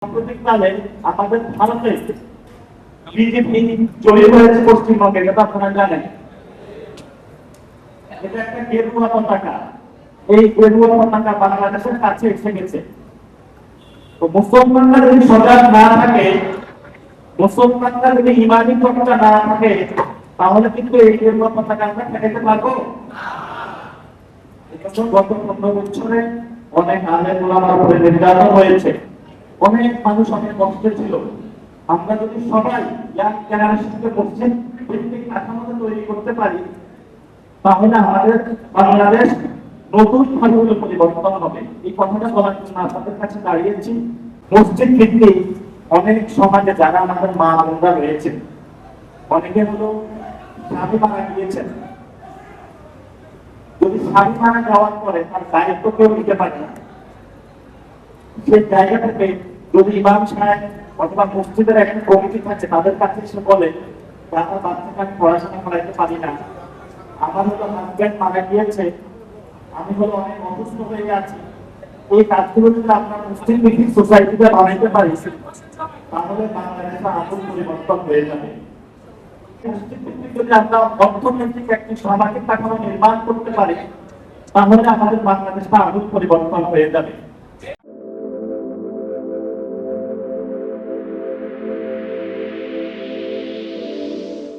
সাম্প্রতিককালে আমাদের ভারতে বিজেপি জয়ী হয়েছে পশ্চিমবঙ্গে, এটা আপনারা জানেন। এটা একটা গেরুয়া পতাকা, এই গেরুয়া পতাকা বাংলাদেশের কাছে এসে গেছে। তো মুসলমানরা যদি সজাগ না থাকে, মুসলমানরা যদি ইমানি পতাকা না থাকে, তাহলে কিন্তু এই গেরুয়া পতাকা আমরা ঠেকাতে পারবো। গত 15 বছরে অনেক আলেম ওলামার উপরে নির্যাতন হয়েছে, অনেক মানুষ অনেক কষ্টে ছিল। আমরা যদি সবাই ইয়াং জেনারেশনকে মসজিদ ভিত্তিক কাঠামোটা তৈরি করতে পারি, তাহলে আমাদের বাংলাদেশ নতুন ভাবে পরিবর্তন হবে। এই কথাটা বলার জন্য আপনাদের কাছে দাঁড়িয়েছি। মসজিদ ভিত্তিক অনেক সমাজে যারা আমাদের মা বোনরা রয়েছে, অনেকে হলো স্বামী মারা গিয়েছেন। যদি স্বামী মারা যাওয়ার পরে তার দায়িত্ব কেউ নিতে পারে না, সেই জায়গা থেকে যদি ইমাম সাহেব অথবা মসজিদের একটা কমিটি থাকে, তাদের কাছে এসে বলে আমার বাচ্চাকে আমি পড়াশোনা করাইতে পারি না, আমার হলো হাজব্যান্ড মারা গিয়েছে, আমি হলো অনেক অসুস্থ হয়ে আছি, এই কাজগুলো যদি আপনার মুসলিম ভিত্তিক সোসাইটিতে বানাইতে পারি, তাহলে বাংলাদেশে আসল পরিবর্তন হয়ে যাবে। যদি আমরা অর্থনৈতিক একটি সামাজিক কাঠামো নির্মাণ করতে পারি, তাহলে আমাদের বাংলাদেশটা আসল পরিবর্তন হয়ে যাবে।